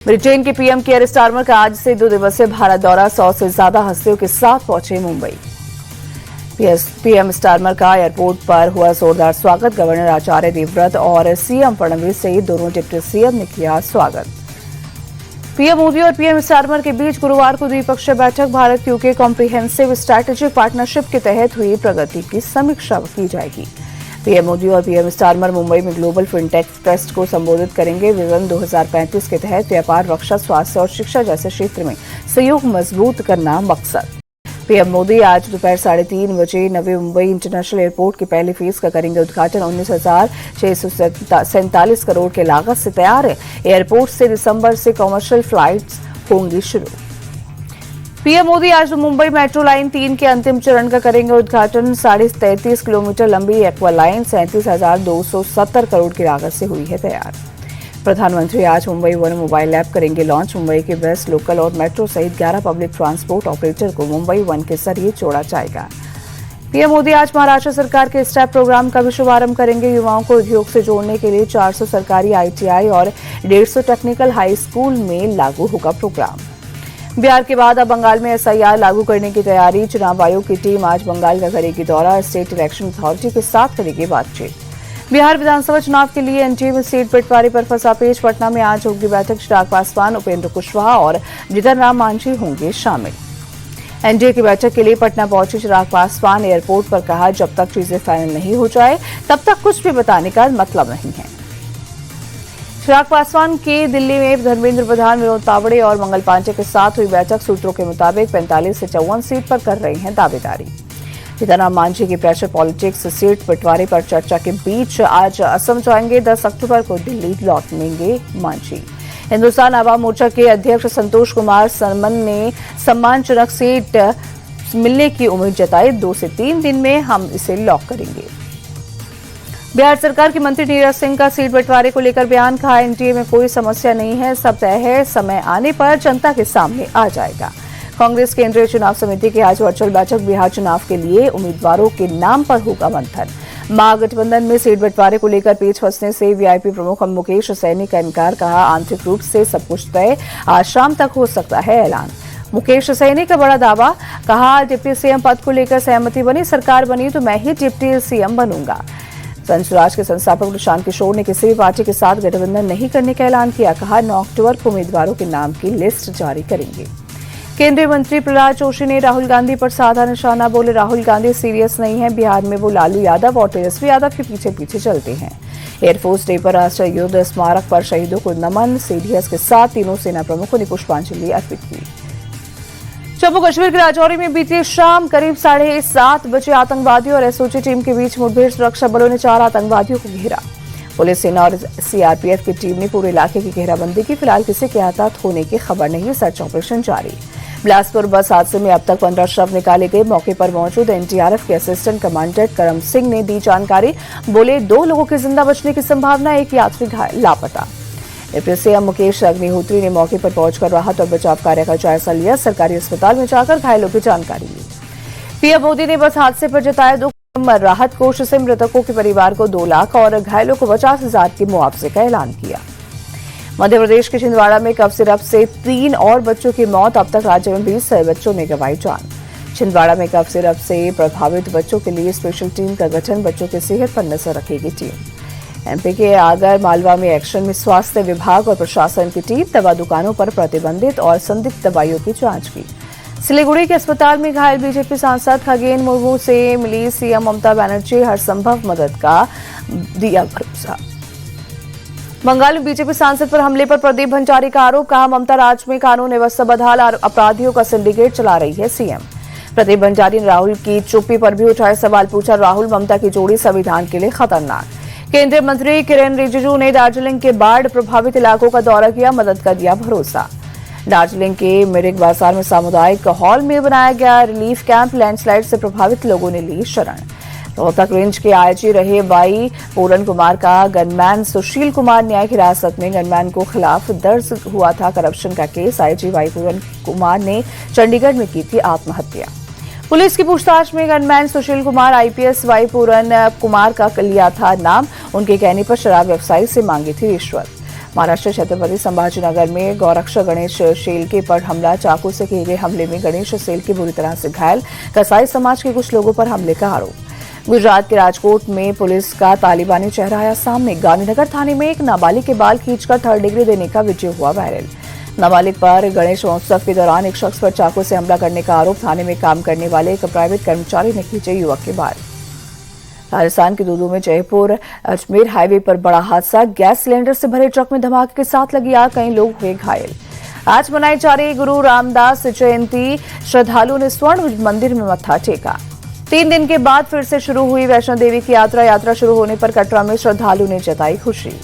Britain के PM कीयर Starmer का आज से 2 दिवसीय भारत दौरा 100 से ज्यादा हस्तियों के साथ पहुंचे मुंबई। पीएम स्टारमर का एयरपोर्ट पर हुआ जोरदार स्वागत। गवर्नर आचार्य देवव्रत और सीएम फडणवीस सहित दोनों डिप्टी सीएम ने किया स्वागत। पीएम मोदी और पीएम स्टारमर के बीच गुरुवार को द्विपक्षीय बैठक Bharat UK comprehensive strategic partnership के तहत हुई प्रगति की समीक्षा की जाएगी। पीएम मोदी और पीएम स्टारमर मुंबई में ग्लोबल फिनटेक फेस्ट को संबोधित करेंगे। विजन 2035 के तहत व्यापार, रक्षा, स्वास्थ्य और शिक्षा जैसे क्षेत्र में सहयोग मजबूत करना मकसद। पीएम मोदी आज दोपहर 3:30 बजे नवी मुंबई इंटरनेशनल एयरपोर्ट के पहले फेज का करेंगे उद्घाटन। 19,647 करोड़ के लागत से तैयार है। एयरपोर्ट से दिसंबर से कॉमर्शियल फ्लाइट्स होंगी शुरू। पीएम मोदी आज मुंबई मेट्रो लाइन 3 के अंतिम चरण का करेंगे उद्घाटन। 33.5 किलोमीटर लंबी एक्वा लाइन 37,270 करोड़ की लागत से हुई है तैयार। प्रधानमंत्री आज मुंबई वन मोबाइल ऐप करेंगे लॉन्च। मुंबई के बेस्ट लोकल और मेट्रो सहित 11 पब्लिक ट्रांसपोर्ट ऑपरेटर को मुंबई वन के जरिए जोड़ा जाएगा। पीएम मोदी आज महाराष्ट्र सरकार के स्टेप प्रोग्राम का भी शुभारंभ करेंगे। युवाओं को उद्योग से जोड़ने के लिए 400 सरकारी आईटीआई और 150 टेक्निकल हाई स्कूल में लागू होगा प्रोग्राम। बिहार के बाद अब बंगाल में एसआईआर लागू करने की तैयारी। चुनाव आयोग की टीम आज बंगाल का करेगी दौरा। स्टेट इलेक्शन अथॉरिटी के साथ करेगी बातचीत। बिहार विधानसभा चुनाव के लिए एनडीए में सीट बंटवारे पर फंसा पेच। पटना में आज होगी बैठक। चिराग पासवान, उपेंद्र कुशवाहा और जीतन राम मांझी होंगे शामिल। एनडीए की बैठक के लिए पटना पहुंचे चिराग पासवान। एयरपोर्ट पर कहा, जब तक चीजें फाइनल नहीं हो जाए तब तक कुछ भी बताने का मतलब नहीं है। चिराग पासवान के दिल्ली में धर्मेंद्र प्रधान, विनोद तावड़े और मंगल पांडे के साथ हुई बैठक। सूत्रों के मुताबिक 45 से 54 सीट पर कर रहे हैं दावेदारी। जीतन राम मांझी की प्रेशर पॉलिटिक्स सीट बंटवारे पर चर्चा के बीच आज असम जाएंगे। 10 अक्टूबर को दिल्ली लौटेंगे मांझी। हिंदुस्तान आवाम मोर्चा के अध्यक्ष संतोष कुमार सरमन ने सम्मानजनक सीट मिलने की उम्मीद जताई। 2 से 3 दिन में हम इसे लॉक करेंगे। बिहार सरकार के मंत्री नीरज सिंह का सीट बंटवारे को लेकर बयान। कहा, एनडीए में कोई समस्या नहीं है, सब तय है, समय आने पर जनता के सामने आ जाएगा। कांग्रेस केंद्रीय चुनाव समिति की आज वर्चुअल बैठक। बिहार चुनाव के लिए उम्मीदवारों के नाम पर होगा मंथन। महागठबंधन में सीट बंटवारे को लेकर पेच फंसने से वीआईपी प्रमुख मुकेश सैनी का इनकार। कहा, आंतरिक रूप से सब कुछ तय, आज शाम तक हो सकता है ऐलान। मुकेश सैनी का बड़ा दावा। कहा, डिप्टी सीएम पद को लेकर सहमति बनी, सरकार बनी तो मैं ही डिप्टी सीएम बनूंगा। स्वराज के संस्थापक प्रशांत किशोर ने किसी भी पार्टी के साथ गठबंधन नहीं करने का ऐलान किया। कहा, 9 अक्टूबर को उम्मीदवारों के नाम की लिस्ट जारी करेंगे। केंद्रीय मंत्री प्रहलाद जोशी ने राहुल गांधी पर साधा निशाना। बोले, राहुल गांधी सीरियस नहीं है, बिहार में वो लालू यादव और तेजस्वी यादव के पीछे पीछे चलते हैं। एयरफोर्स डे पर राष्ट्रीय युद्ध स्मारक पर शहीदों को नमन। सीडीएस के साथ तीनों सेना प्रमुखों ने पुष्पांजलि अर्पित की। जम्मू कश्मीर के राजौरी में बीती शाम करीब 7:30 बजे आतंकवादियों और एसओजी टीम के बीच मुठभेड़। सुरक्षा बलों ने 4 आतंकवादियों को घेरा। पुलिस, सेना और सीआरपीएफ की टीम ने पूरे इलाके की घेराबंदी की। फिलहाल किसी के हताहत होने की खबर नहीं। सर्च ऑपरेशन जारी। बिलासपुर बस हादसे में अब तक 15 शव निकाले गए। मौके पर मौजूद एनडीआरएफ के असिस्टेंट कमांडेंट करम सिंह ने दी जानकारी। बोले, 2 लोगों के जिंदा बचने की संभावना, एक यात्री लापता। डिप्टी सीएम मुकेश अग्निहोत्री ने मौके पर पहुंचकर राहत और बचाव कार्य का जायजा लिया। सरकारी अस्पताल में जाकर घायलों की जानकारी ली। पीएम मोदी ने बस हादसे पर जताया दुख। राहत कोष से मृतकों के परिवार को 2 लाख और घायलों को 50,000 के मुआवजे का ऐलान किया। मध्य प्रदेश के छिंदवाड़ा में कफ सिरप से 3 और बच्चों की मौत। अब तक राज्य में 20 बच्चों ने गंवाई जान। छिंदवाड़ा में कफ सिरप से प्रभावित बच्चों के लिए स्पेशल टीम का गठन। बच्चों की सेहत पर नजर रखेगी टीम। एमपी के आगर मालवा में एक्शन में स्वास्थ्य विभाग और प्रशासन की टीम। दवा दुकानों पर प्रतिबंधित और संदिग्ध दवाइयों की जांच की। सिलीगुड़ी के अस्पताल में घायल बीजेपी सांसद खगेन मुर्मू से मिली सीएम ममता बनर्जी। हर संभव मदद का दिया भरोसा। बंगाल में बीजेपी सांसद पर हमले पर प्रदीप भंडारी का आरोप। कहा, ममता राज में कानून व्यवस्था बदहाल और अपराधियों का सिंडिकेट चला रही है सीएम। प्रदीप भंडारी ने राहुल की चुप्पी पर भी उठाए सवाल। पूछा, राहुल ममता की जोड़ी संविधान के लिए खतरनाक। केंद्रीय मंत्री किरेन रिजिजू ने दार्जिलिंग के बाढ़ प्रभावित इलाकों का दौरा किया। मदद का दिया भरोसा। दार्जिलिंग के मिरिक बाजार में सामुदायिक हॉल में बनाया गया रिलीफ कैंप। लैंडस्लाइड से प्रभावित लोगों ने ली शरण। रोहतक रेंज के आईजी रहे वाई पूरन कुमार का गनमैन सुशील कुमार न्यायिक हिरासत में। गनमैन को खिलाफ दर्ज हुआ था करप्शन का केस। आईजी वाई पूरन कुमार ने चंडीगढ़ में की थी आत्महत्या। पुलिस की पूछताछ में gunman Sushil Kumar IPS Y पूरन कुमार का लिया था नाम। उनके कहने पर शराब व्यवसायी से मांगी थी रिश्वत। महाराष्ट्र छत्रपति संभाजीनगर में गौरक्षा गणेश शेलके पर हमला, चाकू से किए गए हमले में गणेश शेलके बुरी तरह से घायल, कसाई समाज के कुछ लोगों पर हमले का आरोप। गुजरात के राजकोट में पुलिस का तालिबानी चेहरा आया सामने, गांधीनगर थाने में एक नाबालिग के बाल खींचकर 3rd डिग्री देने का वीडियो हुआ वायरल। नाबालिग पर गणेश महोत्सव के दौरान एक शख्स पर चाकू से हमला करने का आरोप, थाने में काम करने वाले एक प्राइवेट कर्मचारी ने खींचे युवक के बाल। राजस्थान के दूदू में जयपुर अजमेर हाईवे पर बड़ा हादसा, गैस सिलेंडर से भरे ट्रक में धमाके के साथ लगी आग, कई लोग हुए घायल। आज मनाई जा रही गुरु रामदास जयंती, श्रद्धालुओं ने स्वर्ण मंदिर में मत्था टेका। 3 दिन के बाद फिर से शुरू हुई वैष्णो देवी की यात्रा शुरू होने पर कटरा में श्रद्धालुओं ने जताई खुशी।